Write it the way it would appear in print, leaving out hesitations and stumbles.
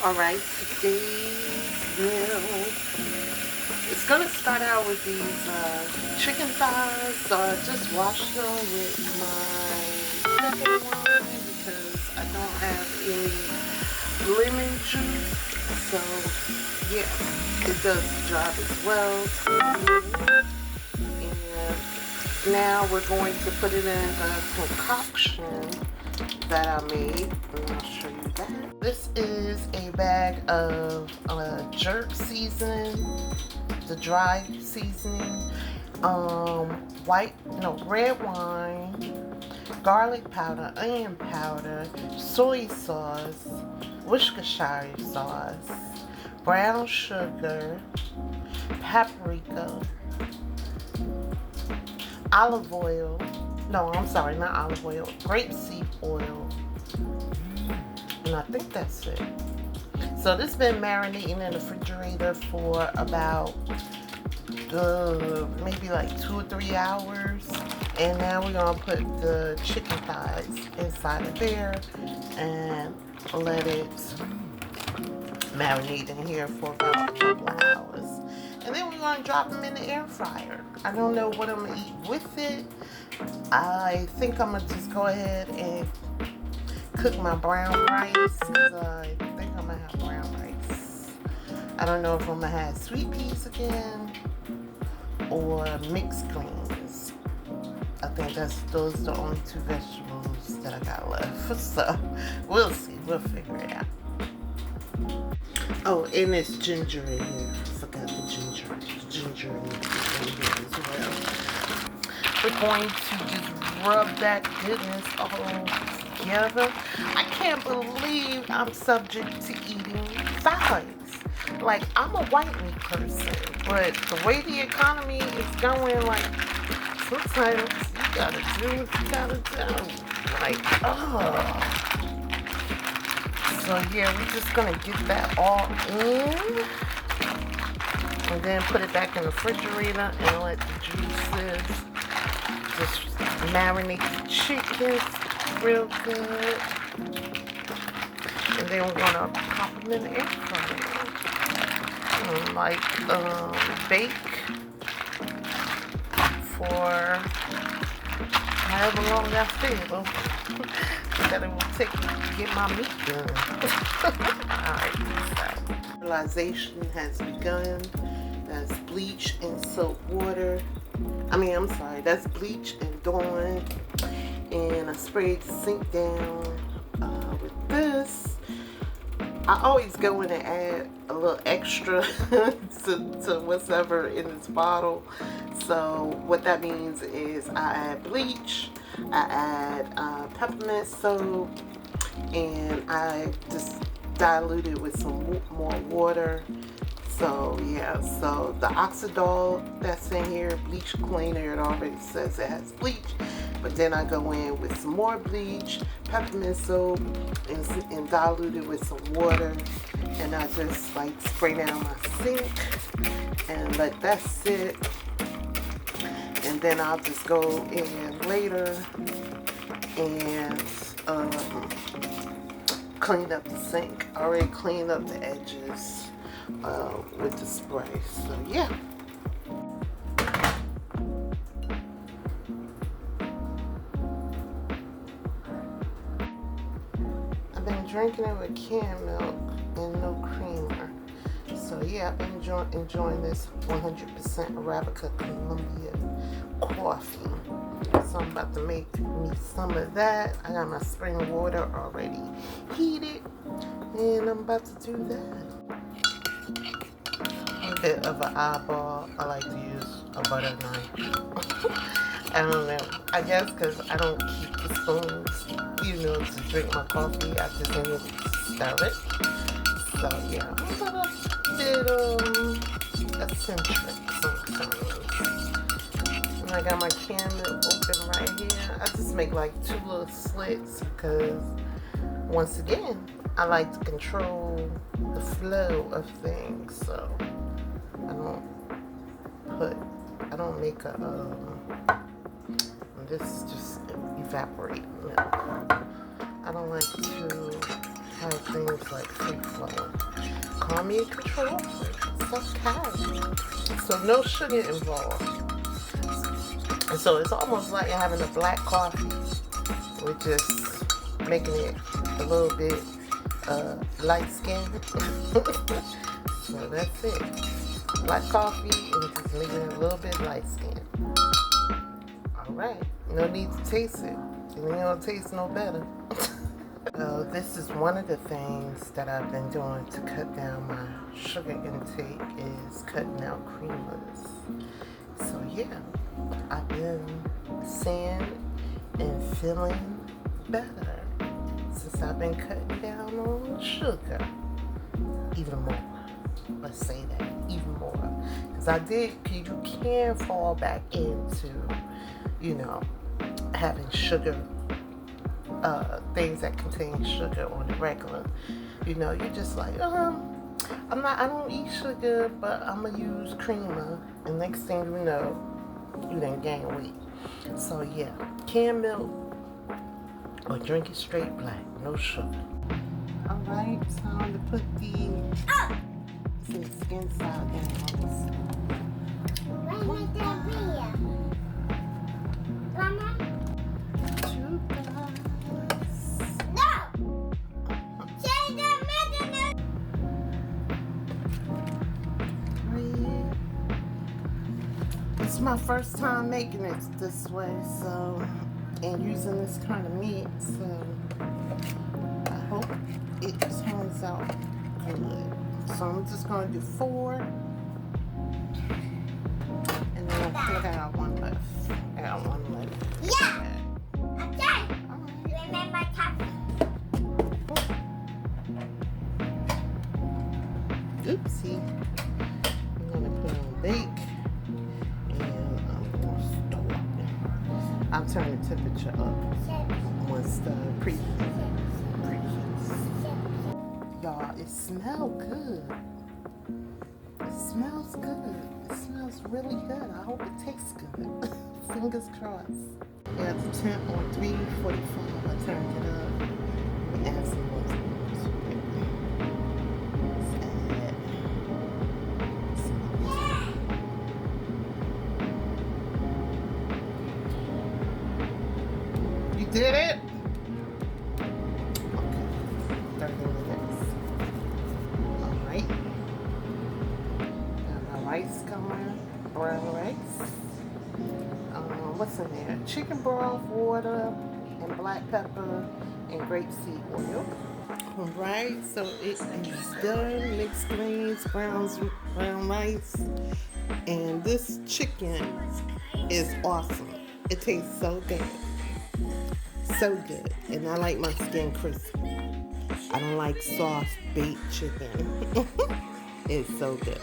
Alright, today's meal it's gonna start out with these chicken thighs. So I just washed them with my chicken wine because I don't have any lemon juice. So yeah, it does the job as well. And now we're going to put it in the concoction that I made, and I'll show you that. This is a bag of jerk seasoning, the dry seasoning, red wine, garlic powder, onion powder, soy sauce, Worcestershire sauce, brown sugar, paprika, olive oil. No, I'm sorry, not olive oil, grapeseed oil. And I think that's it. So this has been marinating in the refrigerator for about maybe like 2 or 3 hours. And now we're gonna put the chicken thighs inside of there and let it marinate in here for about a couple of hours. And then we're gonna drop them in the air fryer. I don't know what I'm gonna eat with it. I think I'm gonna just go ahead and cook my brown rice, because I think I'm gonna have brown rice. I don't know if I'm gonna have sweet peas again or mixed greens. I think those are the only 2 vegetables that I got left. So we'll see, we'll figure it out. Oh, and it's ginger in here. I forgot the ginger. The ginger in here as well. We're going to just rub that goodness all together. I can't believe I'm subject to eating thighs. Like, I'm a white meat person, but the way the economy is going, like, sometimes you gotta do what you gotta do. Like, oh. So yeah, we're just gonna get that all in. And then put it back in the refrigerator and let the juices just marinate the chicken real good. And then we're gonna pop them in the air fryer. Bake for however long I feel that it will take to get my meat done. Alright, so sterilization has begun. That's bleach and soap water. That's bleach and Dawn. And I sprayed the sink down with this. I always go in and add a little extra to whatever in this bottle. So what that means is I add bleach, I add peppermint soap, and I just dilute it with some more water. So yeah, so the Oxidol that's in here, bleach cleaner, it already says it has bleach. But then I go in with some more bleach, peppermint soap, and dilute it with some water. And I just like spray down my sink and let that sit. And then I'll just go in later and clean up the sink. I already cleaned up the edges with the spray. So yeah. I've been drinking it with canned milk and no creamer. So yeah, I've been enjoying this 100% Arabica Colombia coffee. So I'm about to make me some of that. I got my spring water already heated, and I'm about to do that. A bit of an eyeball. I like to use a butter knife. I don't know. I guess because I don't keep the spoons, to drink my coffee. I just need to stir it. So yeah, I'm a bit eccentric sometimes. And I got my can open right here. I just make like 2 little slits because, once again, I like to control the flow of things. So I don't make a this is just evaporating milk. I don't like to have things like free flowing. mommy in control. It's okay. So no sugar involved. And so it's almost like having a black coffee. We're just making it a little bit light skinned. So that's it. Black coffee and just making it a little bit light skinned. Alright. No need to taste it. It ain't gonna taste no better. So this is one of the things that I've been doing to cut down my sugar intake is cutting out creamers. So yeah, I've been seeing and feeling better since I've been cutting down on sugar. Even more. Let's say that, even more. Because you can fall back into, you know, having sugar, things that contain sugar on the regular. You know, you're just like, I don't eat sugar, but I'm gonna use creamer, and next thing you know, you done gain weight. So yeah, canned milk or drink it straight black, no sugar. All right, time to put the skin side down. It's my first time making it this way, so, and using this kind of meat, so I hope it turns out good. So I'm just going to do 4, and then I got one left. I got one left. Yeah! Okay! Remember tapping. Oopsie. I'm going to put on bake. I'll turn the temperature up once the preheats. Y'all, it smells good. It smells good. It smells really good. I hope it tastes good. Fingers crossed. Yeah, the temp on 345. I turned it up. Let me add some more to it. Did it? Okay. 30 minutes. Alright. Got my rice going. Brown rice. What's in there? Chicken broth, water, and black pepper, and grapeseed oil. Alright, so it is done. Mixed greens, brown rice. And this chicken is awesome. It tastes so good. So good, and I like my skin crispy. I don't like soft baked chicken. It's so good.